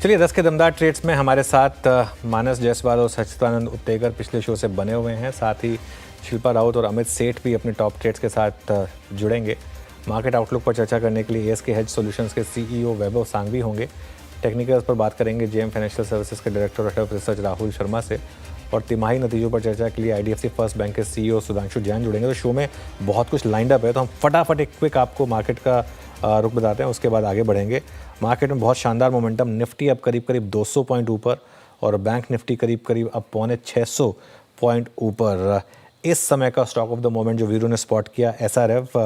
चलिए 10 के दमदार ट्रेड्स में हमारे साथ मानस जायसवाल और सच्चिदानंद उत्तेकर पिछले शो से बने हुए हैं। साथ ही शिल्पा राउत और अमित सेठ भी अपने टॉप ट्रेड्स के साथ जुड़ेंगे। मार्केट आउटलुक पर चर्चा करने के लिए एएसके हेज सॉल्यूशंस के सीईओ वैभव सांघवी होंगे। टेक्निकल्स पर बात करेंगे जेएम फाइनेंशियल सर्विसेज के director head of research Rahul Sharma से। और तिमाही नतीजों पर चर्चा के लिए आईडीएफसी फर्स्ट बैंक के सीईओ सुधांशु जैन जुड़ेंगे। तो शो में बहुत कुछ लाइंड अप है, तो हम फटाफट एक क्विक आपको मार्केट का रुख बताते हैं, उसके बाद आगे बढ़ेंगे। मार्केट में बहुत शानदार मोमेंटम, निफ्टी अब करीब 200 पॉइंट ऊपर और बैंक निफ्टी करीब अब 650 पॉइंट ऊपर। इस समय का स्टॉक ऑफ द मोमेंट जो वीरू ने स्पॉट किया, एसआरएफ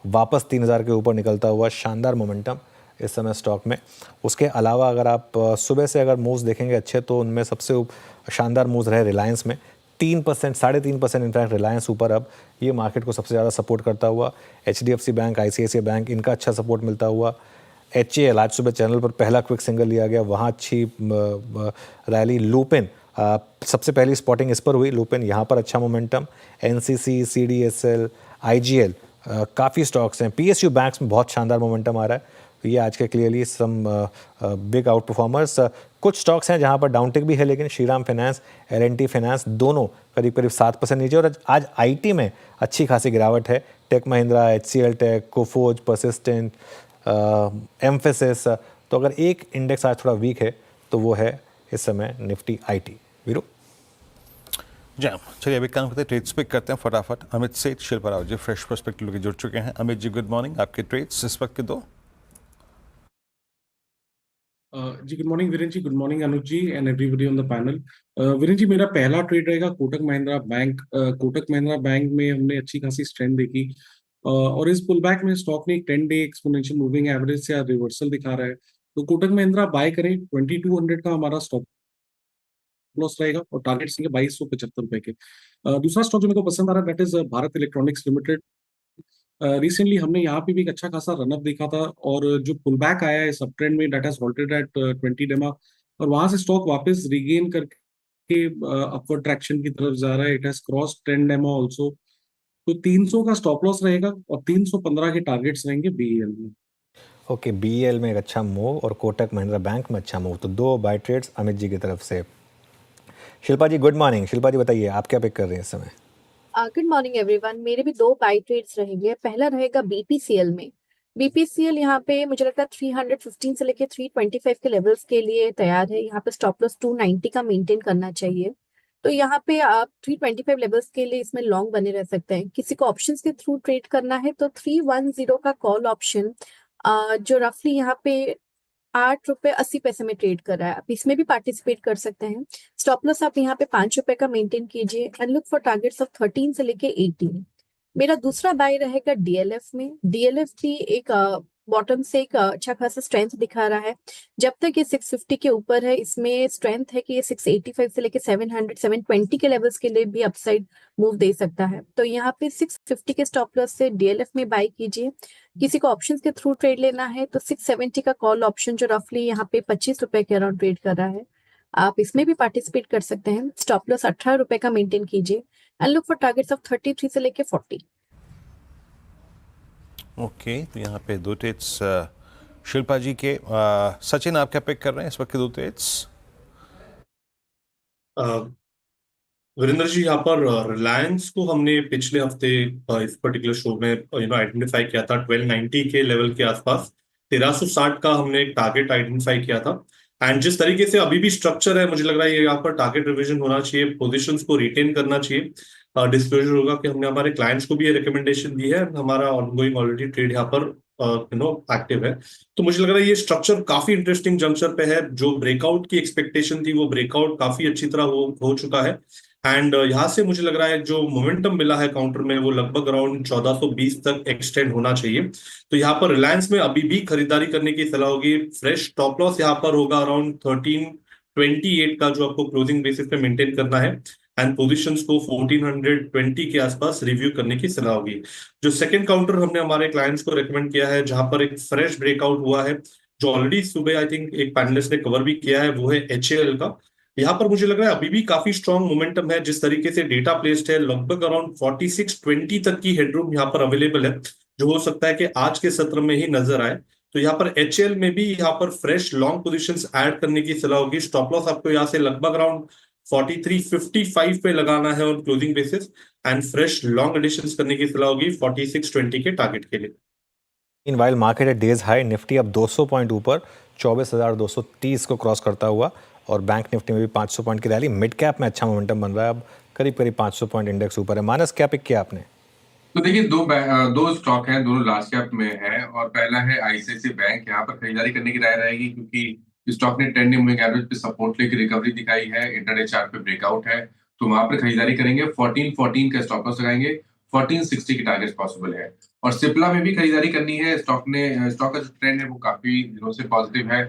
वापस 3000 के ऊपर निकलता हुआ, शानदार मोमेंटम इस समय स्टॉक में। उसके अलावा अगर आप सुबह से अगर मूव्स देखेंगे अच्छे, तो उनमें सबसे शानदार मूव्स रहे रिलायंस में 3%, 3.5% इनफैक्ट रिलायंस ऊपर अब ये मार्केट को सबसे ज़्यादा सपोर्ट करता हुआ। एचडीएफसी बैंक, आईसीआईसीआई बैंक, इनका अच्छा सपोर्ट मिलता हुआ। एचएएल आज सुबह चैनल पर पहला क्विक सिंगल लिया गया, वहाँ अच्छी रैली। लुपिन सबसे पहली स्पॉटिंग इस पर हुई, लुपिन यहाँ पर अच्छा मोमेंटम। एनसीसी, सीडीएसएल, आईजीएल काफ़ी स्टॉक्स हैं। पीएसयू बैंक्स में बहुत शानदार मोमेंटम आ रहा है। तो ये आज के clearly some big outperformers. कुछ स्टॉक्स हैं जहां पर डाउनटिक भी है, लेकिन श्रीराम फाइनेंस, एल&टी फाइनेंस दोनों करीब 7% नीचे। और आज आईटी में अच्छी खासी गिरावट है। टेक महिंद्रा, एचसीएल टेक, कोफोर्ज, परसिस्टेंट, एम्फेसिस। तो अगर एक इंडेक्स आज थोड़ा वीक है तो वो है इस समय निफ्टी आईटी। वीरू जी, चलिए अभी काम करते हैं, ट्रेड्स पिक करते हैं फटाफट। अमित सेठ, शिल्पा राव जी फ्रेश पर्सपेक्टिव लेके जुड़ चुके हैं। अमित जी गुड मॉर्निंग, आपके ट्रेड्स इस वक्त के दो। जी good morning Viren ji, good morning Anuj ji and everybody on the panel. Viren ji, मेरा पहला ट्रेड रहेगा कोटक महिंद्रा बैंक। कोटक महिंद्रा बैंक में हमने अच्छी खासी स्ट्रेंथ देखी और इस पुल बैक में स्टॉक ने एक 10 डे एक्सपोनेंशियल मूविंग एवरेज से रिवर्सल दिखा रहा है। तो कोटक महिंद्रा बाय करें। 2200 का हमारा स्टॉप लॉस रहेगा और टारगेट रहेंगे 2275 रुपए के। दूसरा स्टॉक जो मेरे को पसंद आ रहा है that is Bharat electronics limited. Recently हमने यहाँ पे भी एक अच्छा खासा रनअप देखा था और जो पुल बैक आया है सब ट्रेंड में दैट हैज हॉल्टेड एट 20 डेमा और वहां से स्टॉक वापस रिगेन करके अपवर्ड ट्रैक्शन की तरफ जा रहा है। इट हैज क्रॉस 10 डेमा ऑल्सो। तो 300 का स्टॉप लॉस रहेगा और 315 के टारगेट्स रहेंगे बीईएल में। ओके, बीईएल में एक अच्छा मूव और कोटक महिंद्रा बैंक में अच्छा मूव। तो दो बाय ट्रेड्स अमित जी की तरफ से। शिल्पा जी गुड मॉर्निंग। शिल्पा जी बताइए आप क्या पिक कर रहे हैं इस समय? Good morning everyone. मेरे भी दो बाई ट्रेड्स रहेंगे। पहला रहेगा बीपीसीएल में। बीपीसीएल यहाँ पे मुझे लगता है 315 से लेके 325 के लेवल्स के लिए तैयार है। यहाँ पे स्टॉप लॉस 290 का मेंटेन करना चाहिए। तो यहाँ पे आप 325 लेवल्स के लिए इसमें लॉन्ग बने रह सकते हैं। किसी को ऑप्शंस के थ्रू ट्रेड करना है तो 310 का कॉल ऑप्शन जो रफली यहाँ पे 8 रुपए 80 पैसे में ट्रेड कर रहा है, आप इसमें भी पार्टिसिपेट कर सकते हैं। स्टॉप लॉस आप यहाँ पे 5 रुपए का मेंटेन कीजिए and look for targets of 13 से लेके 18। मेरा दूसरा बाय रहेगा डीएलएफ में। डीएलएफ भी एक बॉटम से एक अच्छा खासा स्ट्रेंथ दिखा रहा है। जब तक ये 650 के ऊपर है, इसमें स्ट्रेंथ है कि ये 685 से लेके 700 720 के लेवल्स के लिए भी अपसाइड मूव दे सकता है। तो यहाँ पे 650 के स्टॉप लॉस से डीएलएफ में बाय कीजिए। किसी को ऑप्शंस के थ्रू ट्रेड लेना है तो 670 का कॉल ऑप्शन जो रफली यहाँ पे 25 रुपए के अराउंड ट्रेड कर रहा है, आप इसमें भी पार्टिसिपेट कर सकते हैं। स्टॉप लॉस 18 रुपए का मेंटेन कीजिए and look for targets of 33 से लेके 40। ओके, तो यहाँ पे दो ट्रेड्स शिल्पा जी के। सचिन आप क्या पिक कर रहे हैं इस वक्त के दो ट्रेड्स? वीरेंद्र जी, यहाँ पर रिलायंस को हमने पिछले हफ्ते इस पर्टिकुलर शो में आइडेंटिफाई किया था 1290 के लेवल के आसपास। 1360 का हमने एक टारगेट आइडेंटिफाई किया था। एंड जिस तरीके से अभी भी स्ट्रक्चर है, मुझे लग रहा है ये यहाँ पर टारगेट रिवीजन होना चाहिए, पोजीशंस को रिटेन करना चाहिए। डिस्क्लोजर होगा कि हमने हमारे क्लाइंट्स को भी ये रिकमेंडेशन दी है। हमारा ऑनगोइंग ऑलरेडी ट्रेड यहाँ पर एक्टिव है। तो मुझे लग रहा है ये स्ट्रक्चर काफी इंटरेस्टिंग जंक्शन पे है। जो ब्रेकआउट की एक्सपेक्टेशन थी वो ब्रेकआउट काफी अच्छी तरह हो चुका है। एंड यहाँ से मुझे लग रहा है जो मोमेंटम मिला है काउंटर में वो लगभग अराउंड 1420 तक एक्सटेंड होना चाहिए। तो यहाँ पर रिलायंस में अभी भी खरीदारी करने की सलाह होगी। फ्रेश स्टॉप लॉस यहाँ पर होगा अराउंड 1328 का, जो आपको क्लोजिंग बेसिस पे मेंटेन करना है। एंड पोजीशंस को 1420 के आसपास रिव्यू करने की सलाह होगी। जो सेकंड काउंटर हमने हमारे क्लाइंट्स को रेकमेंड किया है, जहां पर एक फ्रेश ब्रेकआउट हुआ है, जो ऑलरेडी सुबह आई थिंक एक पैनलिस्ट ने कवर भी किया है, वो है एचएएल का। यहाँ पर मुझे लग रहा है अभी भी काफी स्ट्रॉन्ग मोमेंटम है। जिस तरीके से डेटा प्लेस्ड है, लगभग अराउंड 4620 तक की हेडरूम यहाँ पर अवेलेबल है, जो हो सकता है कि आज के सत्र में ही नजर आए। तो यहाँ पर HL में भी यहाँ पर फ्रेश लॉन्ग पोजीशंस ऐड करने की सलाह होगी। स्टॉप लॉस आपको यहाँ से लगभग अराउंड 43.55 पे लगाना है on closing basis, and fresh long additions करने की सलाह होगी 46.20 के टारगेट के लिए। In while market at day's high, Nifty अब 200 पॉइंट ऊपर 24,230 को क्रॉस करता हुआ, और बैंक निफ्टी में भी 500 पॉइंट की रैली। मिड कैप में अच्छा मोमेंटम बन रहा है, अब करीब करीब 500 पॉइंट इंडेक्स ऊपर है। मानस, क्या पिक किया आपने? तो देखिए दो स्टॉक हैं, दोनों लार्ज कैप में है, और पहला है आईसीआईसीआई बैंक। यहाँ पर खरीदारी करने की राय रहेगी क्योंकि स्टॉक ने 10 डे मूविंग एवरेज पे सपोर्ट लेकर रिकवरी दिखाई है, इंटरडे चार्ट पे ब्रेकआउट है, तो वहां पर खरीदारी करेंगे। 1414 का स्टॉप लॉस लगाएंगे, 1460 की टारगेट पॉसिबल है। और सिप्ला में भी खरीदारी करनी है। स्टॉक का जो ट्रेंड है वो काफी दिनों से पॉजिटिव है,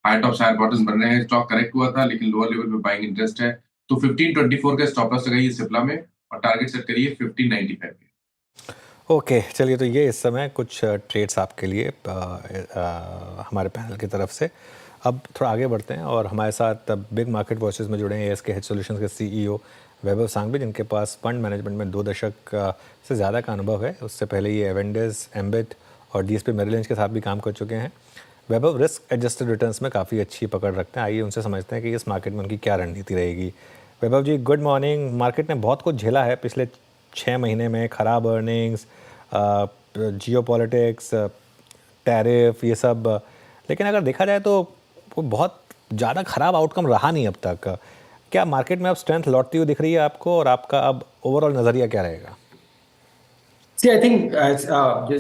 हाई टॉप हायर बॉटम्स बन रहे हैं। स्टॉक करेक्ट हुआ था लेकिन लोअर लेवल पे बाइंग इंटरेस्ट है, तो 1524 का स्टॉप लॉस लगाइए सिप्ला में, और टारगेट सेट करिए 1595 के। ओके, चलिए, तो ये इस समय कुछ ट्रेड्स आपके लिए हमारे पैनल की तरफ से। अब थोड़ा आगे बढ़ते हैं, और हमारे साथ बिग मार्केट वॉइसेस में जुड़े हैं ASK हेज सॉल्यूशंस के CEO वैभव सांघवी, जिनके पास फंड मैनेजमेंट में 2 दशक से ज़्यादा का अनुभव है। उससे पहले ये एवेंडेस, एम्बिट और DSP मेरिल लिंच के साथ भी काम कर चुके हैं। वैभव रिस्क एडजस्टेड रिटर्न्स में काफ़ी अच्छी पकड़ रखते हैं। आइए उनसे समझते हैं कि इस मार्केट में उनकी क्या रणनीति रहेगी। वैभव जी, गुड मॉर्निंग। मार्केट ने बहुत कुछ झेला है पिछले 6 महीने में, ख़राब अर्निंग्स, जियो पॉलिटिक्स, टैरिफ, ये सब, लेकिन अगर देखा जाए तो वो बहुत ज़्यादा ख़राब आउटकम रहा नहीं अब तक। क्या मार्केट में अब स्ट्रेंथ लौटती हुई दिख रही है आपको, और आपका अब ओवरऑल नज़रिया क्या रहेगा? See, I think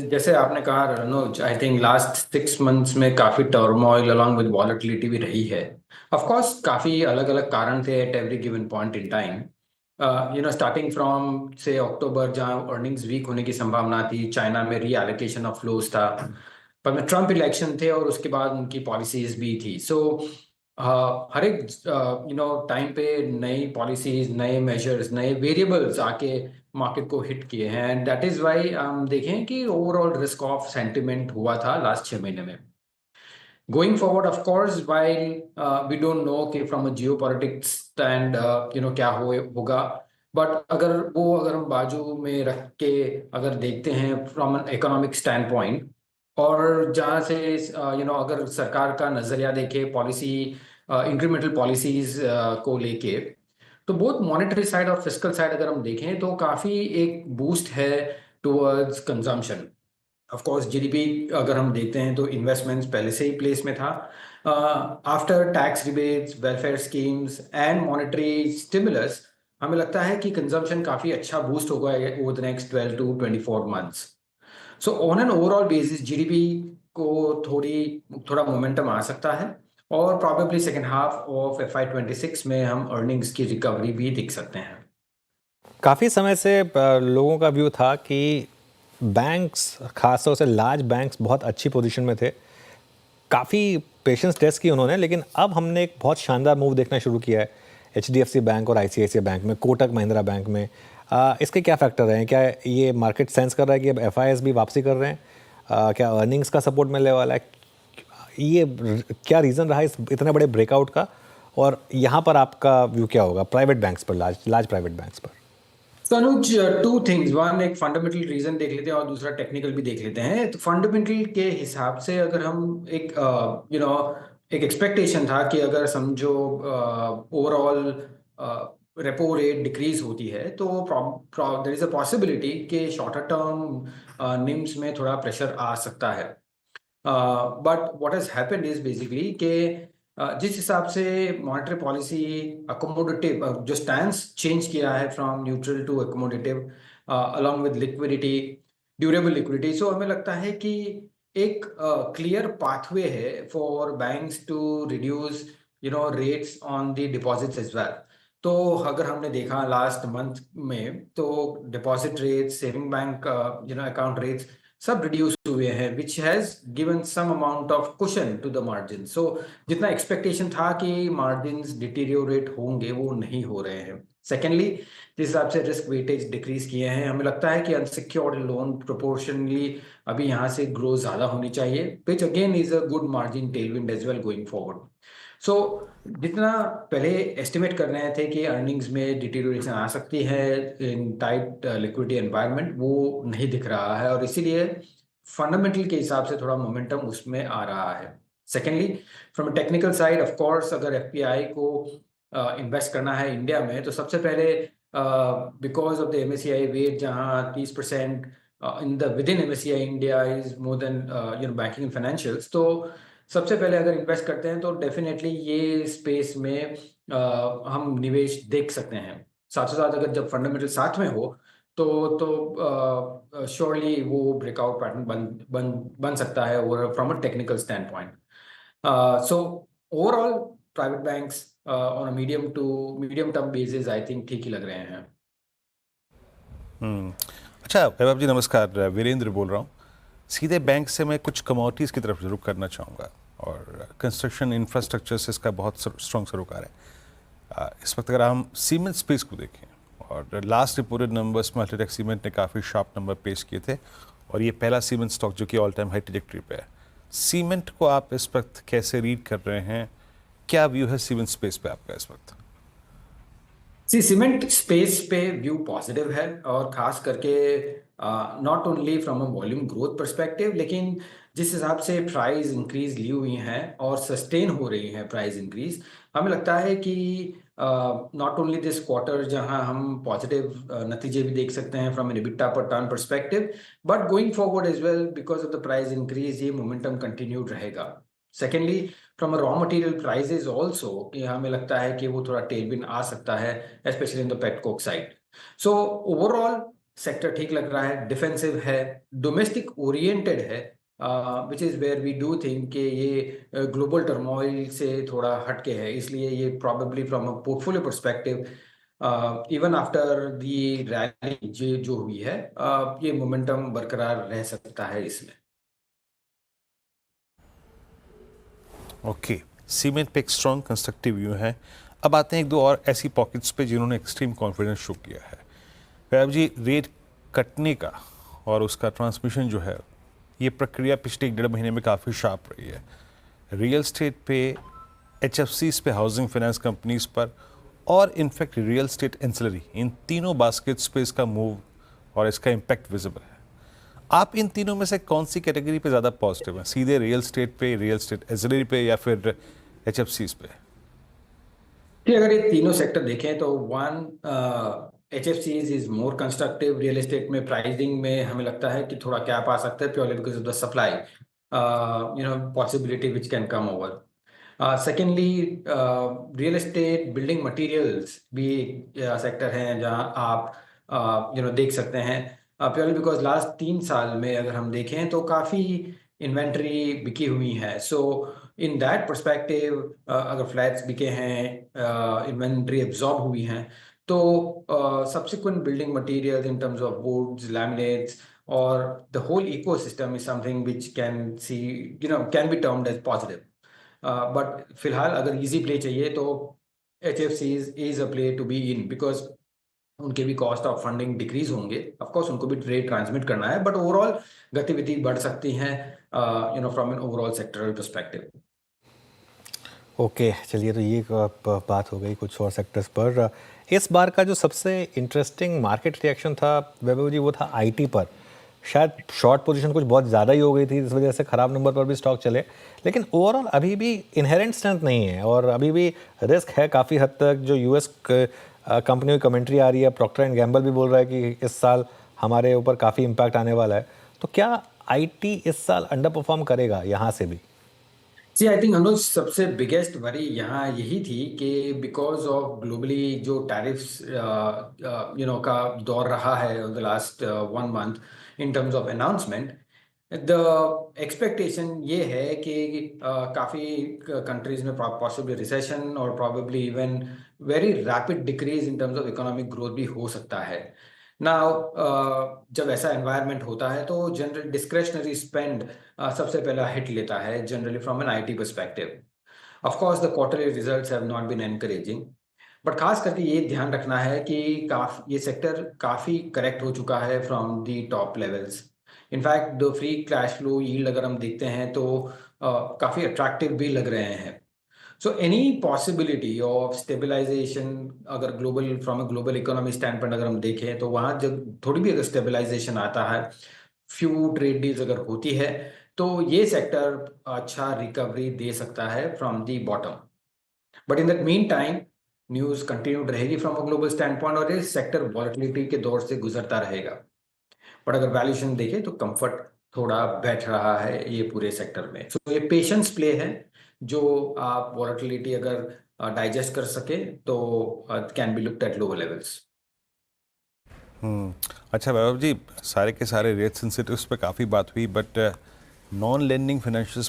जैसे आपने कहा Ranoj, I think last 6 months में काफी टर्मोइल along with volatility भी रही है। Of course काफी अलग अलग कारण थे at every given point in time। Starting from say अक्टूबर, जहाँ अर्निंग्स वीक होने की संभावना थी, चाइना में रीएलोकेशन ऑफ फ्लोज था, पर में ट्रम्प इलेक्शन थे और उसके बाद उनकी पॉलिसीज भी थी। सो हर एक टाइम पे नई पॉलिसीज, नए मेजर्स, नए वेरिएबल्स आके मार्केट को हिट किए हैं, एंड दैट इज वाई हम देखें कि ओवरऑल रिस्क ऑफ सेंटिमेंट हुआ था लास्ट 6 महीने में। Going forward, of course, while we don't know कि फ्रॉम अ जियोपॉलिटिक्स स्टैंड क्या होगा, बट अगर हम बाजू में रख के अगर देखते हैं from an economic stand point, और जहाँ से अगर सरकार का नजरिया देखे पॉलिसी, इंक्रीमेंटल पॉलिसीज को लेके, तो बोथ मॉनेटरी साइड और फिस्कल साइड अगर हम देखें तो काफ़ी एक बूस्ट है towards consumption. Of course GDP अगर हम देखते हैं तो इन्वेस्टमेंट्स पहले से ही प्लेस में था। After tax rebates, welfare schemes and monetary stimulus, हमें लगता है कि कंजम्पशन काफ़ी अच्छा बूस्ट होगा over the next 12 to 24 months। So on an overall basis GDP को थोड़ा मोमेंटम आ सकता है, और probably second half of FY26 में हम अर्निंग्स की रिकवरी भी दिख सकते हैं। काफ़ी समय से लोगों का व्यू था कि बैंक्स, खासतौर से लार्ज बैंक्स, बहुत अच्छी पोजीशन में थे। काफ़ी पेशेंस टेस्ट की उन्होंने, लेकिन अब हमने एक बहुत शानदार मूव देखना शुरू किया है HDFC बैंक और ICICI बैंक में, कोटक महिंद्रा बैंक में। इसके क्या फैक्टर रहे हैं? क्या ये मार्केट सेंस कर रहा है कि अब FIS भी वापसी कर रहे हैं? क्या अर्निंग्स का सपोर्ट मिलने वाला है? ये क्या रीज़न रहा इस इतने बड़े ब्रेकआउट का, और यहाँ पर आपका व्यू क्या होगा प्राइवेट बैंक्स पर, लार्ज प्राइवेट बैंक्स पर? तो अनुज, 2 थिंग्स, वन एक फंडामेंटल रीजन देख लेते हैं और दूसरा टेक्निकल भी देख लेते हैं। तो फंडामेंटल के हिसाब से अगर हम एक एक्सपेक्टेशन था कि अगर समझो ओवरऑल रेपो रेट डिक्रीज होती है तो देयर इज अ पॉसिबिलिटी कि शॉर्टर टर्म निम्स में थोड़ा प्रेशर आ सकता है। But what has happened is basically कि जिस हिसाब से मॉनेटरी पॉलिसी अकोमोडेटिव जो स्टैंस चेंज किया है from neutral to accommodative along with liquidity, durable liquidity, so हमें लगता है कि एक क्लियर पाथवे है for banks to reduce rates on the deposits as well. तो अगर हमने देखा लास्ट मंथ में तो deposit rates, saving bank account rates सब रिड्यूस हुए हैं, which has given some amount of cushion to the margin. So जितना एक्सपेक्टेशन था कि मार्जिन्स डिटीरियोरेट होंगे वो नहीं हो रहे हैं। सेकेंडली, जिस हिसाब से रिस्क वेटेज डिक्रीज किए हैं, हमें लगता है कि अनसिक्योर्ड लोन प्रोपोर्शनली अभी यहाँ से ग्रो ज्यादा होनी चाहिए, which again is a good margin tailwind as well going forward. So जितना पहले एस्टिमेट कर रहे थे कि अर्निंग्स में डिटीरियोरेशन आ सकती है इन टाइट लिक्विडिटी एनवायरनमेंट, वो नहीं दिख रहा है, और इसीलिए फंडामेंटल के हिसाब से थोड़ा मोमेंटम उसमें आ रहा है। Secondly, from technical side, of course अगर एफपीआई को इन्वेस्ट करना है इंडिया में, तो सबसे पहले because of the MSCI weight जहाँ 30% in the within MSCI India is more than banking and financials, तो सबसे पहले अगर इन्वेस्ट करते हैं तो डेफिनेटली ये स्पेस में हम निवेश देख सकते हैं। साथ ही साथ अगर जब फंडामेंटल साथ में हो तो श्योरली वो ब्रेकआउट पैटर्न बन सकता है और from a technical stand point. So overall private banks on a medium term basis I think ठीक ही लग रहे हैं। अच्छा वैभव जी नमस्कार, वीरेंद्र बोल रहा हूँ। सीधे बैंक से मैं कुछ कमोडिटीज़ की तरफ रुख करना चाहूँगा और कंस्ट्रक्शन इंफ्रास्ट्रक्चर से इसका बहुत स्ट्रॉन्ग सरोकार है। इस वक्त अगर हम सीमेंट स्पेस को देखें और लास्ट रिपोर्टेड नंबर्स में अल्ट्राटेक सीमेंट ने काफ़ी शार्प नंबर पेश किए थे और ये पहला सीमेंट स्टॉक जो कि ऑल टाइम हाई ट्रैजेक्टरी पे है। सीमेंट को आप इस वक्त कैसे रीड कर रहे हैं, क्या व्यू है सीमेंट स्पेस पे आपका इस वक्त? सीमेंट स्पेस पे व्यू पॉजिटिव है और खास करके not only from a volume growth perspective, लेकिन जिस हिसाब से प्राइस इंक्रीज ली हुई हैं और सस्टेन हो रही हैं प्राइस इंक्रीज, हमें लगता है कि नॉट ओनली दिस क्वार्टर जहां हम पॉजिटिव नतीजे भी देख सकते हैं from an EBITDA per ton perspective, but going forward as well because of the price increase ये मोमेंटम कंटिन्यूड रहेगा। Secondly, from raw material prices also हमें लगता है कि वो थोड़ा टेलविंड आ सकता है, specially in the petcoke side. So overall sector ठीक लग रहा है, डिफेंसिव है, डोमेस्टिक ओरिएंटेड है, which is where we do think कि ये ग्लोबल टर्मोइल से थोड़ा हटके है, इसलिए ये probably from a portfolio perspective even after the rally जो हुई है ये मोमेंटम बरकरार रह सकता है इसमें। ओके, सीमेंट पे एक स्ट्रॉन्ग कंस्ट्रक्टिव व्यू है। अब आते हैं एक दो और ऐसी पॉकेट्स पे जिन्होंने एक्सट्रीम कॉन्फिडेंस शो किया है। वैभव जी, रेट कटने का और उसका ट्रांसमिशन जो है, ये प्रक्रिया पिछले 1.5 महीने में काफ़ी शार्प रही है। रियल स्टेट पे, HFCs पे, हाउसिंग फाइनेंस कंपनीज पर और इनफैक्ट रियल स्टेट एंसिलरी, इन तीनों बास्केट्स पे इसका मूव और इसका इम्पैक्ट विजिबल है। आप इन तीनों में से कौन सी कैटेगरी पे ज़्यादा पॉजिटिव हैं? सीधे रियल स्टेट पे, रियल स्टेट एंसिलरी पे या फिर HFCs पे? कि अगर ये तीनों सेक्टर देखें तो one HFCs is more constructive. Real estate में प्राइसिंग में हमें लगता है कि थोड़ा कैप आ सकता है purely because of the supply possibility which can come over. Secondly, real estate building materials भी सेक्टर हैं जहां आप देख सकते हैं प्योरली बिकॉज लास्ट 3 साल में अगर हम देखें तो काफ़ी इन्वेंट्री बिकी हुई है। सो इन दैट परस्पेक्टिव अगर फ्लैट्स बिके हैं, इन्वेंट्री एब्जॉर्ब हुई हैं, तो subsequent building materials in terms of woods, laminates और the whole ecosystem is something which can be termed as positive. But फिलहाल अगर इजी प्ले चाहिए तो HFCs is a play to be in because उनके भी कॉस्ट ऑफ फंडिंग डिक्रीज होंगे, of course उनको भी ट्रेड ट्रांसमिट करना है, बट ओवरऑल गतिविधि बढ़ सकती हैं from an overall sectoral perspective. Okay, चलिए, तो ये बात हो गई कुछ और सेक्टर्स पर। इस बार का जो सबसे इंटरेस्टिंग मार्केट रिएक्शन था वैभव जी, वो था IT पर। शायद शॉर्ट पोजीशन कुछ बहुत ज़्यादा ही हो गई थी, इस वजह से ख़राब नंबर पर भी स्टॉक चले, लेकिन ओवरऑल अभी भी इनहेरेंट स्ट्रेंथ नहीं है और अभी भी रिस्क है काफ़ी हद तक। जो US कंपनी की कमेंट्री आ रही है, प्रॉक्टर एंड गैम्बल भी बोल रहा है कि इस साल हमारे ऊपर काफ़ी इम्पैक्ट आने वाला है, तो क्या IT इस साल अंडर परफॉर्म करेगा यहाँ से भी? जी, आई थिंक अनुज, सबसे बिगेस्ट वरी यहाँ यही थी कि बिकॉज ऑफ ग्लोबली जो टैरिफ्स का दौर रहा है the last 1 month in terms of announcement, the expectation ये है कि काफ़ी कंट्रीज में पॉसिबली रिसेशन और probably even very rapid decrease in terms of economic growth भी हो सकता है। नाउ जब ऐसा एनवायरनमेंट होता है तो जनरल डिस्क्रेशनरी स्पेंड सबसे पहला हिट लेता है generally from an IT perspective. Of course the quarterly results have not been encouraging, but खास करके ये ध्यान रखना है कि ये सेक्टर काफ़ी करेक्ट हो चुका है from the top levels. In fact the free cash flow yield अगर हम देखते हैं तो काफ़ी अट्रैक्टिव भी लग रहे हैं। So any possibility of stabilization अगर global from a global economy stand point अगर हम देखें तो वहाँ जब थोड़ी भी अगर स्टेबलाइजेशन आता है फ्यू ट्रेड डील्स अगर होती है तो ये सेक्टर अच्छा रिकवरी दे सकता है from the bottom. But in that mean time news continued रहेगी from a global standpoint और ये सेक्टर वॉलेटिलिटी के दौर से गुजरता रहेगा। बट अगर वैल्यूएशन देखें तो कंफर्ट थोड़ा बैठ रहा है ये पूरे सेक्टर में। सो ये पेशेंस प्ले है जो आप वॉलेटिलिटी अगर डाइजेस्ट कर सके तो can be looked at lower levels. अच्छा वैभव जी, सारे के सारे रेट सेंसिटिव्स पे काफ़ी बात हुई, but non lending financial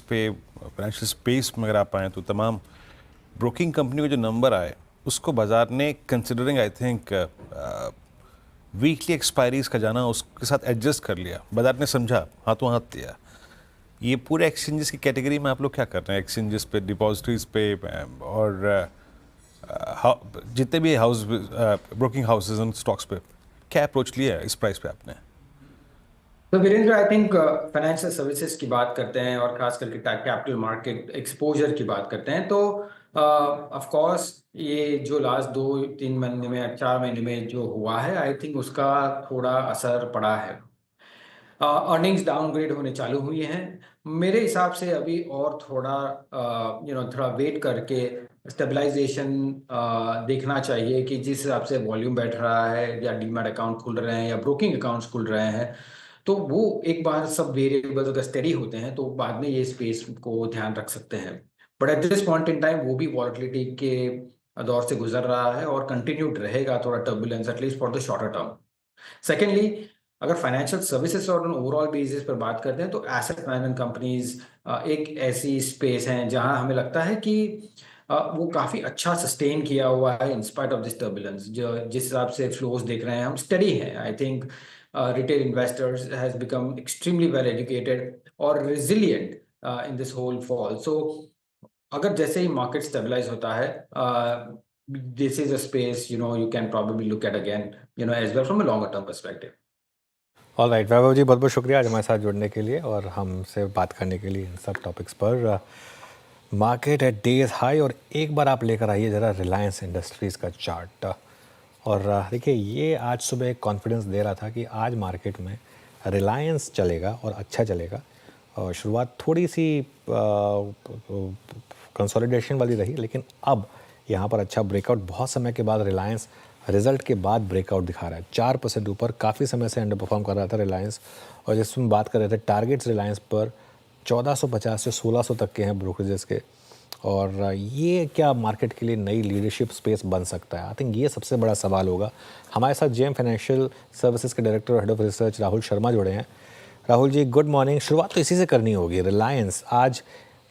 space में अगर आप आएँ तो तमाम ब्रोकिंग कंपनी के जो नंबर आए उसको बाजार ने considering I think weekly expiries का जाना उसके साथ एडजस्ट कर लिया, बाजार ने समझा, हाथों हाथ दिया। ये पूरे एक्सचेंजेस की कैटेगरी में आप लोग क्या कर रहे हैं? एक्सचेंजेस पे, डिपॉजिटरीज पे और जितने भी house broking houses and stocks पे क्या अप्रोच लिया है इस प्राइस पे आपने? तो Virendra, I think financial services की बात करते हैं और खास करके कैपिटल मार्केट एक्सपोजर की बात करते हैं तो ऑफ कोर्स ये जो लास्ट 2-3 महीने में 4 महीने में जो हुआ है, आई थिंक उसका थोड़ा असर पड़ा है। अर्निंग्स डाउनग्रेड होने चालू हुई हैं मेरे हिसाब से अभी, और थोड़ा थोड़ा वेट करके स्टेबलाइजेशन देखना चाहिए कि जिस हिसाब से वॉल्यूम बैठ रहा है या डीमैट अकाउंट खुल रहे हैं या ब्रोकिंग अकाउंट्स खुल रहे हैं, तो वो एक बार सब वेरिएबल्स अगर स्टेडी होते हैं तो बाद में ये स्पेस को ध्यान रख सकते हैं। But at this point in time वो भी वॉलेटिलिटी के दौर से गुजर रहा है और कंटिन्यूड रहेगा थोड़ा turbulence at least for the shorter term. Secondly, अगर फाइनेंशियल सर्विसेज और ओवरऑल बेसिस पर बात करते हैं तो एसेट मैनेजमेंट कंपनीज एक ऐसी स्पेस है जहां हमें लगता है कि वो काफ़ी अच्छा सस्टेन किया हुआ है in spite of this turbulence. जो जिस हिसाब से फ्लोज देख रहे हैं हम, स्टडी है। I think retail investors has become extremely well educated और resilient in this whole fall. So अगर जैसे ही मार्केट स्टेबलाइज होता है, this is a space you can probably look at again as well from a longer term perspective. All right Vaibhav ji, बहुत बहुत शुक्रिया आज हमारे साथ जुड़ने के लिए और हमसे बात करने के लिए इन सब टॉपिक्स पर। मार्केट एट डेज हाई, और एक बार आप लेकर आइए ज़रा रिलायंस इंडस्ट्रीज़ का चार्ट। और देखिए ये आज सुबह एक कॉन्फिडेंस दे रहा था कि आज मार्केट में रिलायंस चलेगा और अच्छा चलेगा। और शुरुआत थोड़ी सी कंसोलिडेशन वाली रही, लेकिन अब यहाँ पर अच्छा ब्रेकआउट, बहुत समय के बाद रिलायंस रिजल्ट के बाद ब्रेकआउट दिखा रहा है। 4% ऊपर, काफ़ी समय से अंडर परफॉर्म कर रहा था रिलायंस। और जिसमें बात कर रहे थे टारगेट्स रिलायंस पर 1450 से 1600 तक के हैं ब्रोकरेजेस के। और ये क्या मार्केट के लिए नई लीडरशिप स्पेस बन सकता है? आई थिंक ये सबसे बड़ा सवाल होगा। हमारे साथ जेएम फाइनेंशियल सर्विसेज के डायरेक्टर और head of research Rahul Sharma जुड़े हैं। Rahul ji, good morning. शुरुआत तो इसी से करनी होगी। रिलायंस आज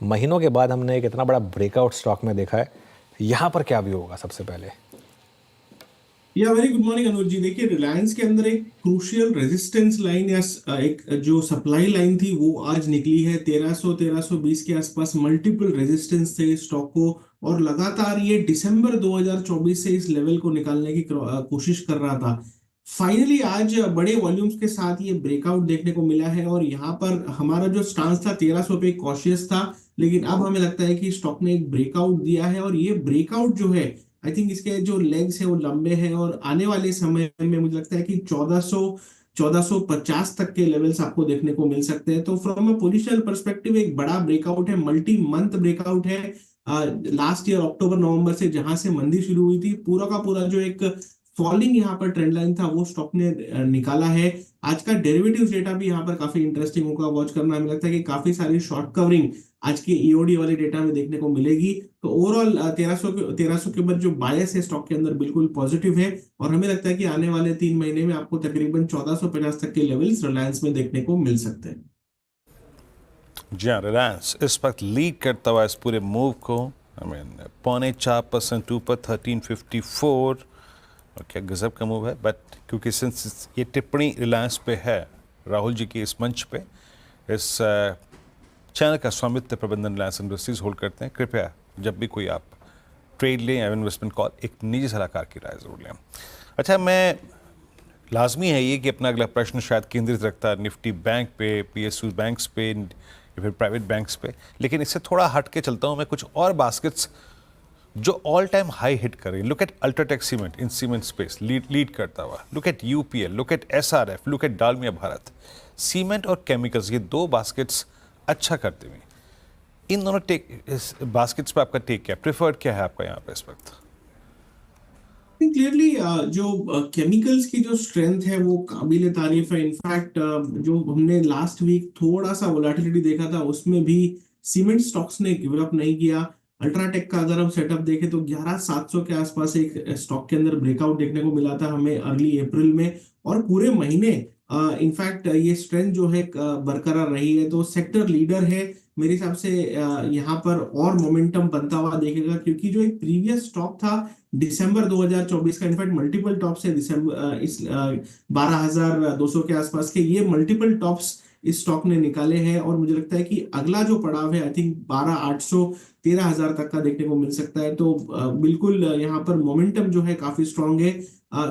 महीनों के बाद हमने एक इतना बड़ा ब्रेकआउट स्टॉक में देखा है, यहाँ पर क्या भी होगा सबसे पहले? या वेरी गुड मॉर्निंग अनुज जी। देखिए रिलायंस के अंदर एक क्रूशियल रेजिस्टेंस लाइन या एक जो सप्लाई लाइन थी वो आज निकली है 1300-1320 के आसपास। मल्टीपल रेजिस्टेंस थे स्टॉक को, और लगातार ये दिसंबर 2024 से इस लेवल को निकालने की कोशिश कर रहा था। फाइनली आज बड़े वॉल्यूम्स के साथ ये ब्रेकआउट देखने को मिला है, और यहाँ पर हमारा जो स्टांस था 1300 पे कॉशियस था, लेकिन अब हमें लगता है कि स्टॉक ने एक ब्रेकआउट दिया है। और ये ब्रेकआउट जो है, आई थिंक इसके जो लेग्स है वो लंबे हैं, और आने वाले समय में मुझे लगता है कि 1450 तक के लेवल्स आपको देखने को मिल सकते हैं। तो फ्रॉम अ पोजिशनल पर्सपेक्टिव एक बड़ा ब्रेकआउट है, मल्टी मंथ ब्रेकआउट है। लास्ट ईयर अक्टूबर नवंबर से जहां से मंदी शुरू हुई थी, पूरा का पूरा जो एक फॉलिंग यहाँ पर ट्रेंड लाइन था वो स्टॉक ने निकाला है। आज का डेरिवेटिव्स डेटा भी यहाँ पर काफी इंटरेस्टिंग होगा, वॉच करना। हमें लगता है कि काफी सारी शॉर्ट कवरिंग आज के ईओडी वाले डेटा में देखने को मिलेगी। तो ओवरऑल 1300 के ऊपर जो बायस है स्टॉक के अंदर बिल्कुल पॉजिटिव है, और हमें लगता है कि आने वाले 3 महीने में आपको तकरीबन 1450 तक के लेवल्स रिलायंस में देखने को मिल सकते हैं। जी हाँ, रिलायंस इस वक्त लीड करता हुआ इस पूरे मूव को। आई मीन 0.4% ऊपर 1354, और क्या गजब का मूव है। बट क्योंकि सिंस ये टिप्पणी रिलायंस पे है राहुल जी की इस मंच पे, इस चैनल का स्वामित्व प्रबंधन रिलायंस इंडस्ट्रीज होल्ड करते हैं। कृपया जब भी कोई आप ट्रेड लें या इन्वेस्टमेंट कॉल, एक निजी सलाहकार की राय जरूर लें। अच्छा, मैं लाजमी है ये कि अपना अगला प्रश्न शायद केंद्रित रखता है निफ्टी बैंक पे, पीएसयू बैंक्स पे या फिर प्राइवेट बैंक्स पे, लेकिन इससे थोड़ा हट के चलता हूँ मैं कुछ और बास्केट्स जो ऑल टाइम हाई हिट कर रही है। Look at UltraTech Cement, in cement space lead करता हुआ। Look at UPL, look at SRF, look at Dalmia Bharat. Cement और केमिकल्स, ये दो बास्केट्स अच्छा करते हुए, इन दोनों बास्केट्स पे आपका टेक क्या, प्रिफर्ड क्या है आपका यहाँ पे इस वक्त? क्लियरली जो केमिकल्स की जो स्ट्रेंथ है वो काबिल तारीफ है। इनफैक्ट जो हमने लास्ट वीक थोड़ा सा वोलेटिलिटी देखा था उसमें भी सीमेंट स्टॉक्स ने गिव अप नहीं किया। अल्ट्राटेक का अगर हम सेटअप देखें तो 11700 के आसपास एक स्टॉक के अंदर ब्रेकआउट देखने को मिला था हमें अर्ली अप्रैल में, और पूरे महीने इनफैक्ट ये स्ट्रेंथ जो है बरकरार रही है। तो सेक्टर लीडर है मेरे हिसाब से, यहाँ पर और मोमेंटम बनता हुआ देखेगा, क्योंकि जो एक प्रीवियस स्टॉक था दिसंबर 2024 का, इनफैक्ट मल्टीपल टॉप्स है दिसंबर इस 12,200 के आसपास के, ये मल्टीपल टॉप्स इस स्टॉक ने निकाले हैं। और मुझे लगता है कि अगला जो पड़ाव है आई थिंक 12,800 13,000 तक का देखने को मिल सकता है। तो बिल्कुल यहाँ पर मोमेंटम जो है काफी स्ट्रांग है।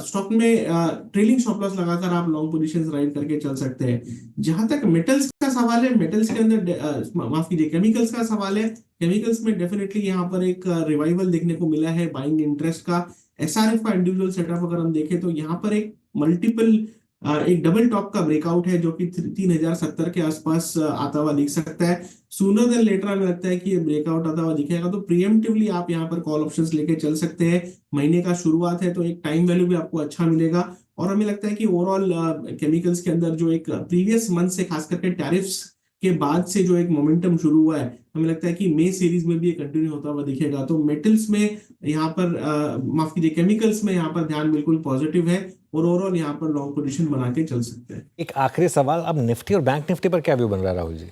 स्टॉक में ट्रेलिंग स्टॉप लॉस लगाकर आप लॉन्ग पोजीशंस राइड करके चल सकते हैं। जहां तक मेटल्स का सवाल है, मेटल्स के अंदर माफ कीजिए केमिकल्स का सवाल है, केमिकल्स में डेफिनेटली यहाँ पर एक रिवाइवल देखने को मिला है बाइंग इंटरेस्ट का। एसआरएफ का इंडिविजुअल सेटअप अगर हम देखें तो यहाँ पर एक मल्टीपल एक डबल टॉप का ब्रेकआउट है जो कि 3070 के आसपास आता हुआ दिख सकता है। सूनर देन लेटर हमें लगता है कि ये ब्रेकआउट आता हुआ दिखेगा, तो प्रीएम्प्टिवली आप यहाँ पर कॉल ऑप्शंस लेके चल सकते हैं। महीने का शुरुआत है तो एक टाइम वैल्यू भी आपको अच्छा मिलेगा। और हमें लगता है कि ओवरऑल केमिकल्स के अंदर जो एक प्रीवियस मंथ से खास करके टैरिफ्स के बाद से जो एक मोमेंटम शुरू हुआ है, हमें लगता है कि मई सीरीज में भी ये कंटिन्यू होता हुआ दिखेगा। तो मेटल्स में यहाँ पर माफ कीजिए केमिकल्स में यहाँ पर ध्यान बिल्कुल पॉजिटिव है, और ओवरऑल यहाँ पर लॉन्ग पोजीशन बना के चल सकते हैं। एक आखिरी सवाल, अब निफ्टी और बैंक निफ्टी पर क्या व्यू बन रहा है राहुल जी?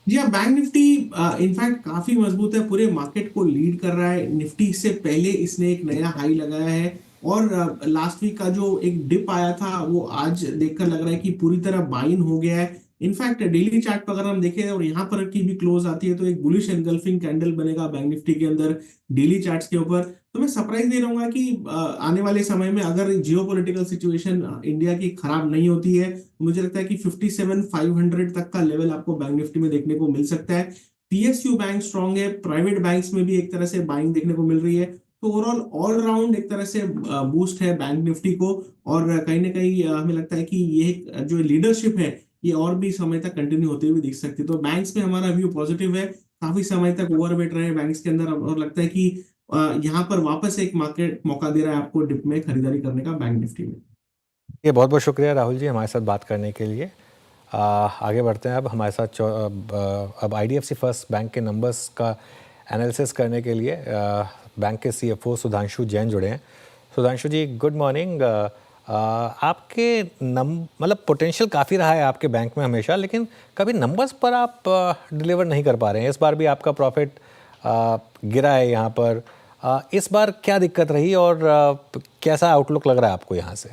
जी हाँ, बैंक निफ्टी इनफैक्ट काफी मजबूत है, पूरे मार्केट को लीड कर रहा है। निफ्टी से पहले इसने एक नया हाई लगाया है, और लास्ट वीक का जो एक डिप आया था वो आज देखकर लग रहा है कि पूरी तरह बाइन हो गया है। इनफैक्ट डेली चार्ट पर अगर हम देखें और यहाँ पर की भी क्लोज आती है तो एक बुलिश एनगल्फिंग कैंडल बनेगा बैंक निफ्टी के अंदर डेली चार्ट्स के ऊपर। तो मैं सरप्राइज नहीं रहूंगा कि आने वाले समय में अगर जियोपॉलिटिकल सिचुएशन इंडिया की खराब नहीं होती है, मुझे लगता है कि 57,500 तक का लेवल आपको बैंक निफ्टी में देखने को मिल सकता है। पीएसयू बैंक स्ट्रांग है, प्राइवेट बैंक्स में भी एक तरह से बाइंग देखने को मिल रही है। तो ओवरऑल ऑलराउंड एक तरह से बूस्ट है बैंक निफ्टी को, और कहीं ना कहीं हमें लगता है कि ये जो लीडरशिप है ये और भी समय तक कंटिन्यू होते हुए दिख सकती है। तो बैंक्स में हमारा व्यू पॉजिटिव है, काफी समय तक ओवरवेट रहे बैंक्स के अंदर, और लगता है कि यहाँ पर वापस एक मार्केट मौका दे रहा है आपको डिप में खरीदारी करने का बैंक निफ्टी में। ये बहुत बहुत शुक्रिया राहुल जी हमारे साथ बात करने के लिए। आगे बढ़ते हैं अब हमारे साथ अब आईडीएफसी फर्स्ट बैंक के नंबर्स का एनालिसिस करने के लिए बैंक के सीएफओ सुधांशु जैन जुड़े हैं। सुधांशु जी गुड मॉर्निंग। आपके मतलब पोटेंशियल काफ़ी रहा है आपके बैंक में हमेशा, लेकिन कभी नंबर्स पर आप डिलीवर नहीं कर पा रहे हैं। इस बार भी आपका प्रॉफिट गिरा है यहाँ पर। इस बार क्या दिक्कत रही और कैसा आउटलुक लग रहा है आपको यहाँ से?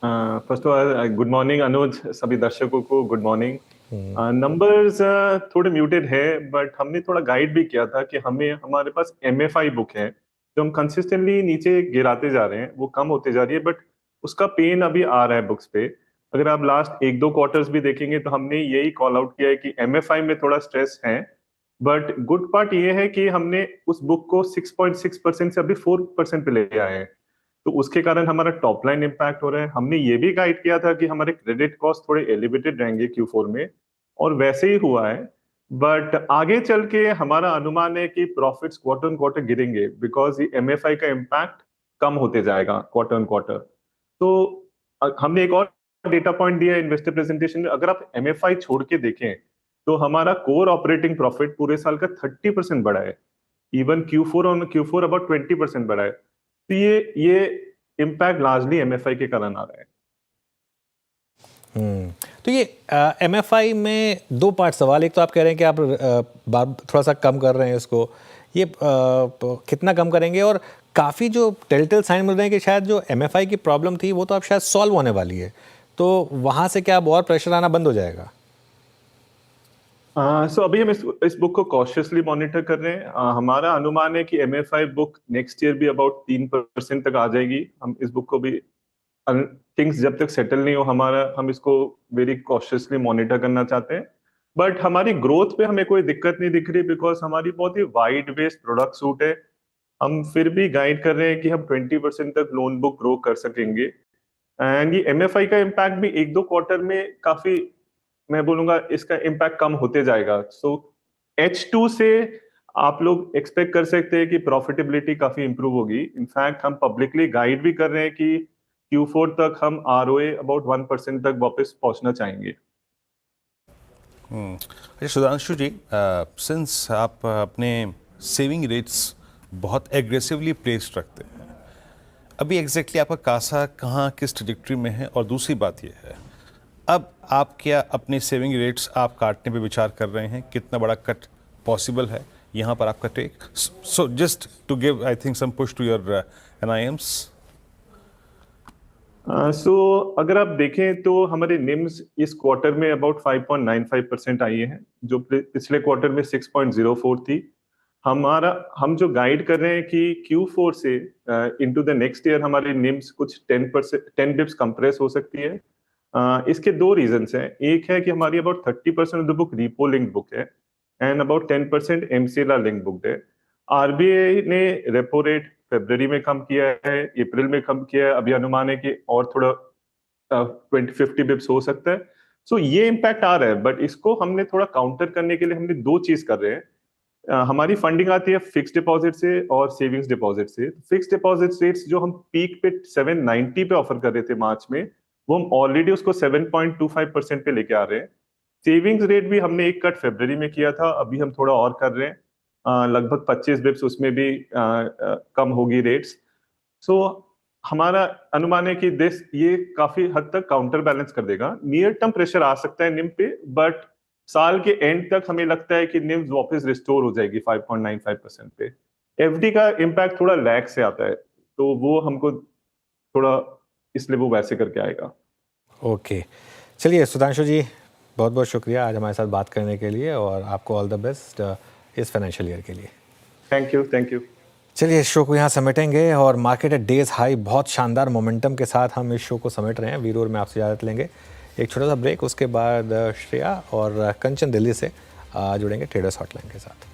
First of all good morning Anuj, सभी दर्शकों को गुड मॉर्निंग। नंबर्स थोड़े म्यूटेड है, बट हमने थोड़ा गाइड भी किया था कि हमारे पास एमएफआई बुक है जो हम कंसिस्टेंटली नीचे गिराते जा रहे हैं, वो कम होते जा रही है, बट उसका पेन अभी आ रहा है बुक्स पे। अगर आप लास्ट 1-2 क्वार्टर्स भी देखेंगे तो हमने यही कॉल आउट किया है कि एमएफआई में थोड़ा स्ट्रेस है, बट गुड पार्ट ये है कि हमने उस बुक को 6.6% से अभी 4% पे ले आए हैं, तो उसके कारण हमारा टॉप लाइन इम्पैक्ट हो रहा है। हमने ये भी गाइड किया था कि हमारे क्रेडिट कॉस्ट थोड़े एलिवेटेड रहेंगे Q4 में, और वैसे ही हुआ है। बट आगे चल के हमारा अनुमान है कि प्रॉफिट्स क्वार्टर ऑन क्वार्टर गिरेंगे, बिकॉज ये एमएफआई का इम्पैक्ट कम होते जाएगा क्वार्टर ऑन क्वार्टर। तो हमने एक और डेटा पॉइंट दिया इन्वेस्टर प्रेजेंटेशन में, अगर आप एमएफआई छोड़ के देखें तो हमारा कोर ऑपरेटिंग प्रॉफिट पूरे साल का 30% बढ़ा है, इवन Q4 अबाउट 20% बढ़ा है। तो ये इम्पैक्ट लार्जली एमएफआई के कारण आ रहा है। तो ये एमएफआई में दो पार्ट सवाल, एक तो आप कह रहे हैं कि आप थोड़ा सा कम कर रहे हैं इसको, ये कितना कम करेंगे, और काफ़ी जो टेलटेल साइन मिल रहे हैं कि शायद जो एमएफआई की प्रॉब्लम थी वो तो अब शायद सॉल्व होने वाली है, तो वहाँ से क्या अब और प्रेशर आना बंद हो जाएगा? सो अभी हम इस बुक को कॉशियसली मॉनिटर कर रहे हैं। हमारा अनुमान है कि एमएफआई बुक नेक्स्ट ईयर भी अबाउट 3% तक आ जाएगी। हम इस बुक को भी थिंग्स जब तक सेटल नहीं हो हम इसको वेरी कॉशियसली मॉनिटर करना चाहते हैं। बट हमारी ग्रोथ पे हमें कोई दिक्कत नहीं दिख रही, बिकॉज हमारी बहुत ही वाइड बेस्ड प्रोडक्ट सूट है। हम फिर भी गाइड कर रहे हैं कि हम 20% तक लोन बुक ग्रो कर सकेंगे। एंड ये MFI का इम्पैक्ट भी 1-2 क्वार्टर में काफी, मैं बोलूंगा इसका इम्पैक्ट कम होते जाएगा। सो H2 से आप लोग एक्सपेक्ट कर सकते हैं कि प्रॉफिटेबिलिटी काफी इंप्रूव होगी। इनफैक्ट हम पब्लिकली गाइड भी कर रहे हैं कि Q4 तक हम ROA अबाउट 1% तक वापस पहुंचना चाहेंगे। अच्छा सुधांशु जी, सिंस आप अपने सेविंग रेट्स बहुत एग्रेसिवली प्लेस्ड रखते हैं, अभी एग्जैक्टली आपका कासा कहाँ किस ट्रजेक्टरी में है, और दूसरी बात ये है अब आप क्या अपने सेविंग रेट्स आप काटने पे विचार कर रहे हैं, कितना बड़ा कट पॉसिबल है यहाँ पर आपका take? So just to give I think some push to your NIMs। सो अगर आप देखें तो हमारे निम्स इस क्वार्टर में अबाउट 5.95% आई है, जो पिछले क्वार्टर में 6.04 थी। हम जो गाइड कर रहे हैं कि Q4 से इनटू द नेक्स्ट ईयर हमारे निम्स कुछ 10 बिप्स कंप्रेस हो सकती है। इसके दो रीजंस हैं। एक है कि हमारी about 30% of the book repo linked book है and about 10% MCLR link book है। RBI ने रेपो रेट फरवरी में कम किया है, अप्रैल में कम किया है, अभी अनुमान है कि और थोड़ा 20-50 बिप्स हो सकता है। सो ये इम्पैक्ट आ रहा है, बट इसको हमने थोड़ा काउंटर करने के लिए हमने दो चीज कर रहे हैं। हमारी फंडिंग आती है फिक्स डिपॉजिट से और सेविंग्स डिपॉजिट से। फिक्स डिपॉजिट रेट्स जो हम पीक पे 790 पे ऑफर कर रहे थे मार्च में, वो हम ऑलरेडी उसको 7.25% पे लेके आ रहे हैं। सेविंग्स रेट भी हमने एक कट फरवरी में किया था, अभी हम थोड़ा और कर रहे हैं, लगभग 25 बिप्स उसमें भी कम होगी रेट्स। सो हमारा अनुमान है कि ये काफी हद तक काउंटर बैलेंस कर देगा। नियर टर्म प्रेशर आ सकता है निम पे, बट साल के एंड तक हमें लगता है कि निम्स वापस रिस्टोर हो जाएगी 5.95% पे। FD का इम्पैक्ट थोड़ा लैग से आता है, तो वो हमको थोड़ा इसलिए वो वैसे करके आएगा। ओके, चलिए सुधांशु जी, बहुत बहुत शुक्रिया आज हमारे साथ बात करने के लिए, और आपको ऑल द बेस्ट इस फाइनेंशियल ईयर के लिए। Thank you. चलिए इस शो को यहाँ समेटेंगे, और मार्केट एट डेज हाई बहुत शानदार मोमेंटम के साथ हम इस शो को समेट रहे हैं। वीरोर में आपसे इजाज़त लेंगे, एक छोटा सा ब्रेक, उसके बाद श्रेया और कंचन दिल्ली से जुड़ेंगे ट्रेडर्स हॉटलाइन के साथ।